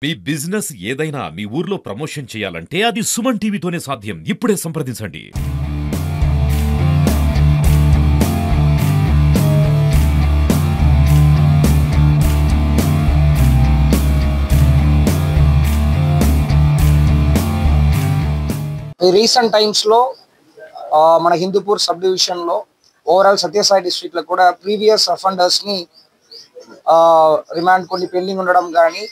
మీ business ఏదైనా మీ ఊర్లో promotion చేయాలంటే అది సుమన్ టీవీతోనే సాధ్యం. ఇప్పుడే సంప్రదించండి. రీసెంట్ టైమ్స్ లో మన హిందూపూర్ సబ్ డివిజన్ లో ఓవరాల్ సత్యసాయి డిస్ట్రిక్ట్ లో కూడా ప్రీవియస్ అఫెండర్స్ ని రిమాండ్ కొన్ని పెండింగ్ ఉండడం కానీ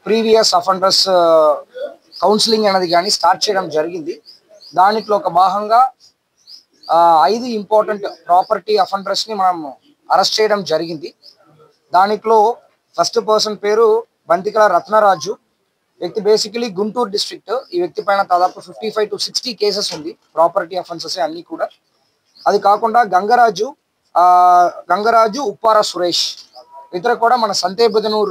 ప్రీవియస్ అఫెండర్స్ కౌన్సిలింగ్ అనేది కానీ స్టార్ట్ చేయడం జరిగింది. దాంట్లో ఒక భాగంగా 5 ఇంపార్టెంట్ ప్రాపర్టీ అఫెండర్స్ ని మనం అరెస్ట్ చేయడం జరిగింది. దాంట్లో ఫస్ట్ పర్సన్ పేరు బంతికల రత్నరాజు. వ్యక్తి బేసికలీ గుంటూరు డిస్ట్రిక్ట్. ఈ వ్యక్తి పైన దాదాపు 55 to 60 కేసెస్ ఉంది, ప్రాపర్టీ అఫెన్సెస్ అన్ని కూడా. అది కాకుండా గంగరాజు ఉప్పార సురేష్ ఇతర కూడా మన Santebidanur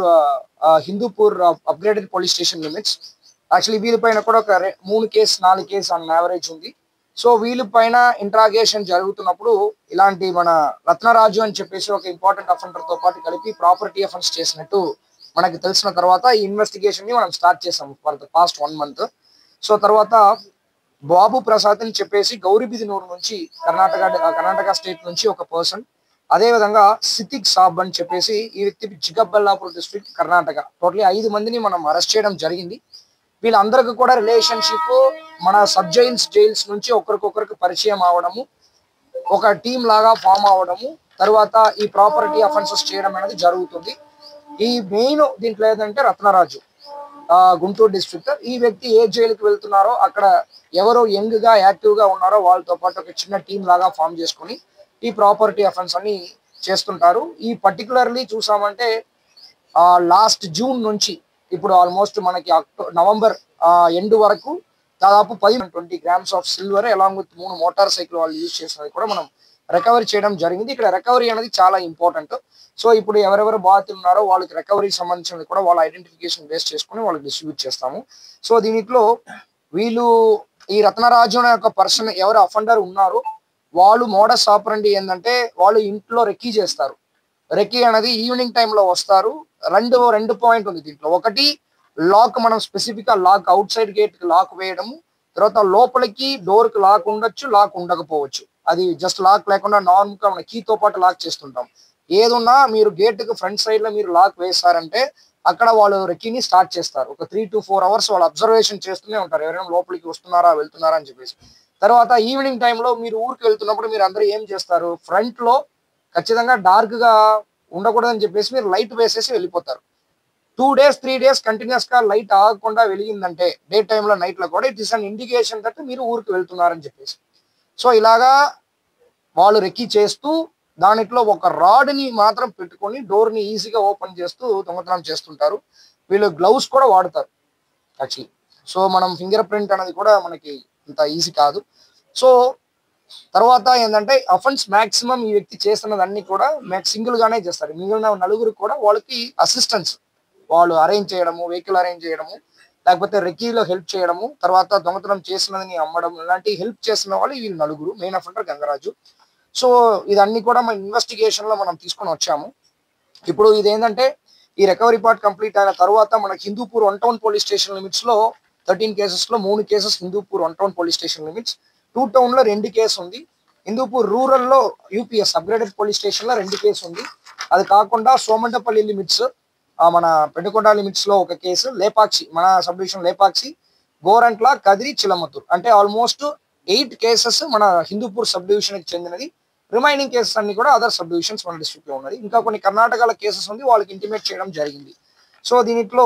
Hindupur upgraded police station limits. Actually వీళ్ళపైన కూడా ఒక 3 కేసు 4 కేసు అన్ యావరేజ్ ఉంది. సో వీళ్ళపైన ఇంట్రాగేషన్ జరుగుతున్నప్పుడు ఇలాంటి మన రత్నరాజు అని చెప్పేసి ఒక ఇంపార్టెంట్ అఫెండర్ తో పాటు కలిపి ప్రాపర్టీ అఫెన్స్ చేసినట్టు మనకి తెలిసిన తర్వాత ఈ ఇన్వెస్టిగేషన్ ని మనం స్టార్ట్ చేసాం for the past 1 month. So తర్వాత బాబు ప్రసాద్ అని చెప్పేసి గౌరీబిదినూరు నుంచి కర్ణాటక స్టేట్ నుంచి ఒక పర్సన్, అదే విధంగా సితిక్ సాబ్ అని చెప్పేసి ఈ వ్యక్తి చిక్కబల్లాపూర్ డిస్ట్రిక్ట్ కర్ణాటక. టోటలీ 5 మందిని మనం అరెస్ట్ చేయడం జరిగింది. వీళ్ళందరికీ కూడా రిలేషన్షిప్ మన సబ్ జైల్స్ నుంచి ఒకరికొకరికి పరిచయం అవడము, ఒక టీం లాగా ఫామ్ అవడము, తర్వాత ఈ ప్రాపర్టీ అఫెన్సెస్ చేయడం అనేది జరుగుతుంది. ఈ మెయిన్ దీంట్లో ఏదంటే రత్నరాజు గుంటూరు డిస్ట్రిక్ట్. ఈ వ్యక్తి ఏ జైలుకి వెళ్తున్నారో అక్కడ ఎవరో యంగ్ గా యాక్టివ్ గా ఉన్నారో వాళ్ళతో పాటు ఒక చిన్న టీం లాగా ఫామ్ చేసుకుని ఈ ప్రాపర్టీ అఫెన్స్ అని చేస్తుంటారు. ఈ పర్టికులర్లీ చూసామంటే లాస్ట్ జూన్ నుంచి ఇప్పుడు ఆల్మోస్ట్ మనకి నవంబర్ ఎండ్ వరకు దాదాపు 20 grams of silver along with 3 motor cycle వాళ్ళు యూజ్ చేసినది కూడా మనం రికవరీ చేయడం జరిగింది. ఇక్కడ రికవరీ అనేది చాలా ఇంపార్టెంట్. సో ఇప్పుడు ఎవరెవరు బాధితులు ఉన్నారో వాళ్ళకి రికవరీకి సంబంధించినది కూడా వాళ్ళ ఐడెంటిఫికేషన్ బేస్ చేసుకుని వాళ్ళకి డిస్ట్రిబ్యూట్ చేస్తాము. సో దీంట్లో వీళ్ళు ఈ రత్నరాజు అనే ఒక పర్సన్ ఎవరు అఫెండర్ ఉన్నారో వాళ్ళు మోడస్ ఆపరండి ఏంటంటే వాళ్ళు ఇంట్లో రెక్కీ చేస్తారు. రెక్కీ అనేది ఈవినింగ్ టైంలో వస్తారు. రెండు పాయింట్ ఉంది దీంట్లో. ఒకటి లాక్, మనం స్పెసిఫిక్ గా లాక్ అవుట్ సైడ్ గేట్ కి లాక్ వేయడము, తర్వాత లోపలికి డోర్ కి లాక్ ఉండొచ్చు, లాక్ ఉండకపోవచ్చు. అది జస్ట్ లాక్ లేకుండా నార్మల్ గా మన కీతో పాటు లాక్ చేస్తుంటాం. ఏదున్నా మీరు గేట్ కి ఫ్రంట్ సైడ్ లో మీరు లాక్ వేస్తారంటే అక్కడ వాళ్ళు రెక్కీని స్టార్ట్ చేస్తారు. ఒక 3 to 4 hours వాళ్ళు అబ్జర్వేషన్ చేస్తూనే ఉంటారు, ఎవరైనా లోపలికి వస్తున్నారా వెళ్తున్నారా అని చెప్పేసి. తర్వాత ఈవినింగ్ టైంలో మీరు ఊరికి వెళ్తున్నప్పుడు మీరు అందరూ ఏం చేస్తారు, ఫ్రంట్ లో ఖచ్చితంగా డార్క్ గా ఉండకూడదని చెప్పేసి మీరు లైట్ వేసేసి వెళ్ళిపోతారు. 2 days 3 days కంటిన్యూస్ గా లైట్ ఆగకుండా వెలిగిందంటే డే టైంలో నైట్ లో కూడా it is an indication that మీరు ఊరికి వెళ్తున్నారని చెప్పేసి. సో ఇలాగా వాళ్ళు రెక్కీ చేస్తూ దాంట్లో ఒక రాడ్ ని మాత్రం పెట్టుకొని డోర్ ని ఈజీగా ఓపెన్ చేస్తూ దొంగతనం చేస్తుంటారు. వీళ్ళు గ్లౌస్ కూడా వాడతారు యాక్చువల్లీ. సో మనం ఫింగర్ ప్రింట్ అనేది కూడా మనకి అంత ఈజీ కాదు. సో తర్వాత ఏంటంటే అఫెన్స్ మాక్సిమం ఈ వ్యక్తి చేస్తున్నదన్నీ కూడా సింగిల్ గానే చేస్తారు. మిగిలిన నలుగురు కూడా వాళ్ళకి అసిస్టెన్స్, వాళ్ళు అరేంజ్ చేయడము, వెహికల్ అరేంజ్ చేయడము, లేకపోతే రెక్కీలో హెల్ప్ చేయడము, తర్వాత దొంగతనం చేసినదని అమ్మడం, ఇలాంటి హెల్ప్ చేసిన వాళ్ళు వీళ్ళు నలుగురు. Main offender Gangaraju. సో ఇదన్నీ కూడా మన ఇన్వెస్టిగేషన్ లో మనం తీసుకొని వచ్చాము. ఇప్పుడు ఇదేంటంటే ఈ రికవరీ పార్ట్ కంప్లీట్ అయిన తర్వాత మనకి Hindupur 1 town police station limits లో 13 కేసెస్ లో 3 cases Hindupur 1 town police station limits, 2 town లో 2 కేసు ఉంది. హిందూపూర్ రూరల్ లో యూపీఎస్ అప్గ్రేడెడ్ పోలీస్ స్టేషన్ లో 2 కేసు ఉంది. అది కాకుండా సోమంటపల్లి లిమిట్స్ మన పెనుకొండ లిమిట్స్ లో ఒక కేసు, లేపాక్షి మన సబ్ డివిజన్ లేపాక్షి, గోరంట్ల, కదిరి, చిలమతూర్, అంటే ఆల్మోస్ట్ 8 కేసెస్ మన హిందూపూర్ సబ్ డివిజన్ కి చెందినది. రిమైనింగ్ కేసెస్ అన్ని కూడా అదర్ సబ్ డివిజన్స్ మన డిస్ట్రిక్ట్ లో ఉన్నది. ఇంకా కొన్ని కర్ణాటకలో కేసెస్ ఉంది, వాళ్ళకి ఇంటిమేట్ చేయడం జరిగింది. సో దీంట్లో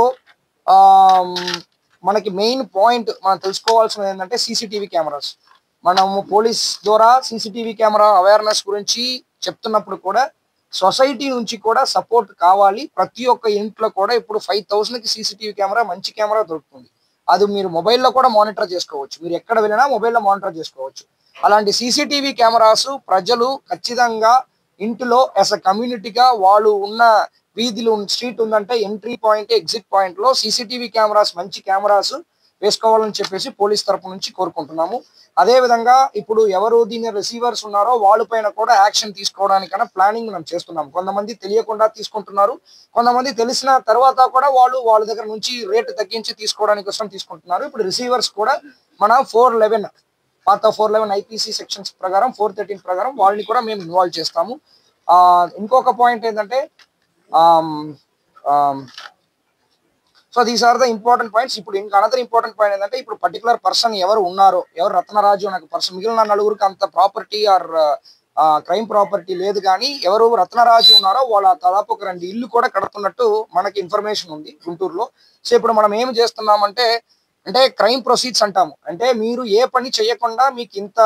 మనకి మెయిన్ పాయింట్ మనం తెలుసుకోవాల్సింది ఏంటంటే సీసీటీవీ కెమెరాస్. మనము పోలీస్ ద్వారా సీసీటీవీ కెమెరా అవేర్నెస్ గురించి చెప్తున్నప్పుడు కూడా సొసైటీ నుంచి కూడా సపోర్ట్ కావాలి. ప్రతి ఒక్క ఇంట్లో కూడా ఇప్పుడు 5,000కి సీసీటీవీ కెమెరా, మంచి కెమెరా దొరుకుతుంది. అది మీరు మొబైల్లో కూడా మానిటర్ చేసుకోవచ్చు. మీరు ఎక్కడ వెళ్ళినా మొబైల్లో మానిటర్ చేసుకోవచ్చు. అలాంటి సీసీటీవీ కెమెరాస్ ప్రజలు ఖచ్చితంగా ఇంటిలో యాజ్ అ కమ్యూనిటీగా వాళ్ళు ఉన్న వీధిలో స్ట్రీట్ ఉందంటే ఎంట్రీ పాయింట్, ఎగ్జిట్ పాయింట్ లో సీసీటీవీ కెమెరాస్, మంచి కెమెరాస్ వేసుకోవాలని చెప్పేసి పోలీస్ తరపు నుంచి కోరుకుంటున్నాము. అదే విధంగా ఇప్పుడు ఎవరు దీని రిసీవర్స్ ఉన్నారో వాళ్ళ పైన కూడా యాక్షన్ తీసుకోవడానికైనా ప్లానింగ్ మనం చేస్తున్నాం. కొంతమంది తెలియకుండా తీసుకుంటున్నారు, కొంతమంది తెలిసిన తర్వాత కూడా వాళ్ళ దగ్గర నుంచి రేటు తగ్గించి తీసుకోవడానికి కోసం తీసుకుంటున్నారు. ఇప్పుడు రిసీవర్స్ కూడా మన 411 పాత 411 ఐపీసీ సెక్షన్స్ ప్రకారం 413 ప్రకారం వాళ్ళని కూడా మేము ఇన్వాల్వ్ చేస్తాము. ఇంకొక పాయింట్ ఏంటంటే so these are the important points. ఇప్పుడు ఇంకా అనదర్ ఇంపార్టెంట్ పాయింట్ ఏంటంటే ఇప్పుడు పర్టికులర్ పర్సన్ ఎవరు ఉన్నారో, ఎవరు రత్నరాజు అనే పర్సన్, మిగిలిన నలుగురికి అంత ప్రాపర్టీ ఆర్ క్రైమ్ ప్రాపర్టీ లేదు, కానీ ఎవరు రత్నరాజు ఉన్నారో వాళ్ళ దాదాపు ఒక 2 ఇల్లు కూడా కడుతున్నట్టు మనకి ఇన్ఫర్మేషన్ ఉంది గుంటూరులో. సో ఇప్పుడు మనం ఏం చేస్తున్నామంటే క్రైమ్ ప్రొసీడ్స్ అంటాము. అంటే మీరు ఏ పని చేయకుండా మీకు ఇంత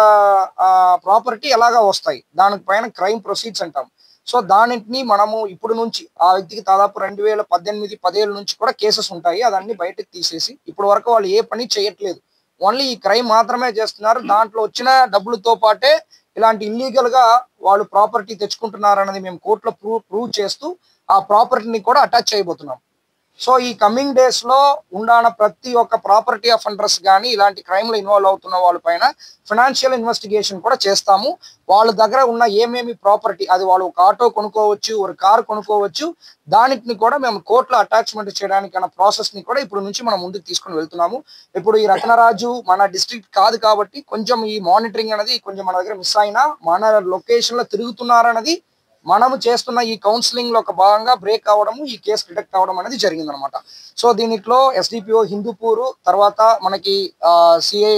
ప్రాపర్టీ ఎలాగా వస్తాయి, దానిపైన క్రైమ్ ప్రొసీడ్స్ అంటాం. సో దానిని మనము ఇప్పుడు నుంచి ఆ వ్యక్తికి దాదాపు 2018 10 నుంచి కూడా కేసెస్ ఉంటాయి. అదన్నీ బయటకు తీసేసి ఇప్పుడు వరకు వాళ్ళు ఏ పని చేయట్లేదు, ఓన్లీ ఈ క్రైమ్ మాత్రమే చేస్తున్నారు. దాంట్లో వచ్చిన డబ్బులతో పాటే ఇలాంటి ఇల్లీగల్ గా వాళ్ళు ప్రాపర్టీ తెచ్చుకుంటున్నారు అన్నది మేము కోర్టులో ప్రూవ్ చేస్తూ ఆ ప్రాపర్టీని కూడా అటాచ్ చేయబోతున్నాం. సో ఈ కమింగ్ డేస్ లో ఉండాన ప్రతి ఒక్క ప్రాపర్టీ అఫెండర్స్ కానీ ఇలాంటి క్రైమ్ లో ఇన్వాల్వ్ అవుతున్న వాళ్ళ పైన ఫైనాన్షియల్ ఇన్వెస్టిగేషన్ కూడా చేస్తాము. వాళ్ళ దగ్గర ఉన్న ఏమేమి ప్రాపర్టీ, అది వాళ్ళు ఒక ఆటో కొనుక్కోవచ్చు, ఒక కార్ కొనుక్కోవచ్చు, దానిని కూడా మేము కోర్టులో అటాచ్మెంట్ చేయడానికి ప్రాసెస్ ని కూడా ఇప్పుడు నుంచి మనం ముందుకు తీసుకుని వెళ్తున్నాము. ఇప్పుడు ఈ రత్నరాజు మన డిస్ట్రిక్ట్ కాదు కాబట్టి కొంచెం ఈ మానిటరింగ్ అనేది కొంచెం మన దగ్గర మిస్ అయినా, మన లొకేషన్ లో తిరుగుతున్నారన్నది మనము చేస్తున్న ఈ కౌన్సిలింగ్ లో ఒక భాగంగా బ్రేక్ అవడము, ఈ కేసు డిటెక్ట్ అవడం అనేది జరిగిందనమాట. సో దీనిలో ఎస్డిపిఓ హిందూపూర్, తర్వాత మనకి CI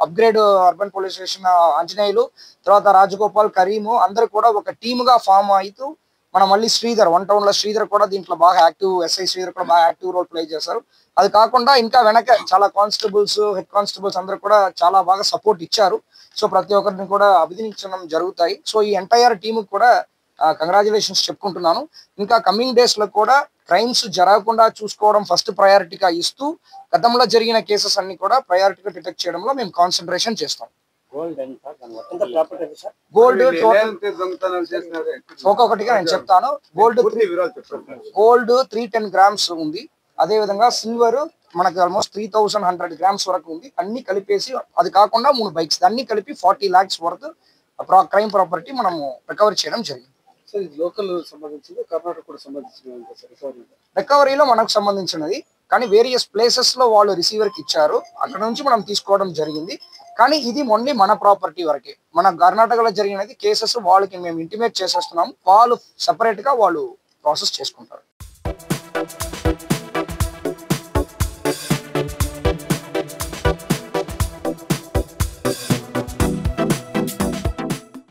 upgrade urban police station Anjaneyulu, తర్వాత రాజగోపాల్, కరీము అందరు కూడా ఒక టీమ్ గా ఫామ్ అవుతూ మనం మళ్ళీ శ్రీధర్ 1 టౌన్ లో శ్రీధర్ కూడా దీంట్లో బాగా యాక్టివ్, ఎస్ఐ శ్రీధర్ కూడా బాగా యాక్టివ్ రోల్ ప్లే చేశారు. అది కాకుండా ఇంకా వెనక చాలా కానిస్టేబుల్స్, హెడ్ కానిస్టేబుల్స్ అందరూ కూడా చాలా బాగా సపోర్ట్ ఇచ్చారు. సో ప్రతి ఒక్కరిని కూడా అభినందించడం జరుగుతాయి. సో ఈ ఎంటైర్ టీమ్ కూడా కంగ్రాచులేషన్స్ చెప్పుకుంటున్నాను. ఇంకా కమింగ్ డేస్ లో కూడా క్రైమ్స్ జరగకుండా చూసుకోవడం ఫస్ట్ ప్రయారిటీగా ఇస్తూ గతంలో జరిగిన కేసెస్ అన్ని కూడా ప్రయారిటీగా డిటెక్ట్ చేయడంలో మేము కాన్సన్ట్రేషన్ చేస్తాం. గోల్డ్ ఒక్కొక్కటిగా నేను చెప్తాను. గోల్డ్ 310 గ్రామ్స్ ఉంది. అదే విధంగా సిల్వర్ మనకి ఆల్మోస్ట్ 3100 గ్రామ్స్ వరకు ఉంది. అన్ని కలిపేసి, అది కాకుండా 3 బైక్స్, అన్ని కలిపి 40 lakhs వర్త్ క్రైమ్ ప్రాపర్టీ మనము రికవరీ చేయడం జరిగింది. రికవరీలో మనకు సంబంధించినది, కానీ వేరియస్ ప్లేసెస్ లో వాళ్ళు రిసీవర్ కి ఇచ్చారు, అక్కడ నుంచి మనం తీసుకోవడం జరిగింది. కానీ ఇది ఓన్లీ మన ప్రాపర్టీ వరకే. మన కర్ణాటకలో జరిగినది కేసెస్ వాళ్ళకి మేము ఇంటిమేట్ చేసేస్తున్నాము, వాళ్ళు సెపరేట్ గా వాళ్ళు ప్రాసెస్ చేసుకుంటారు.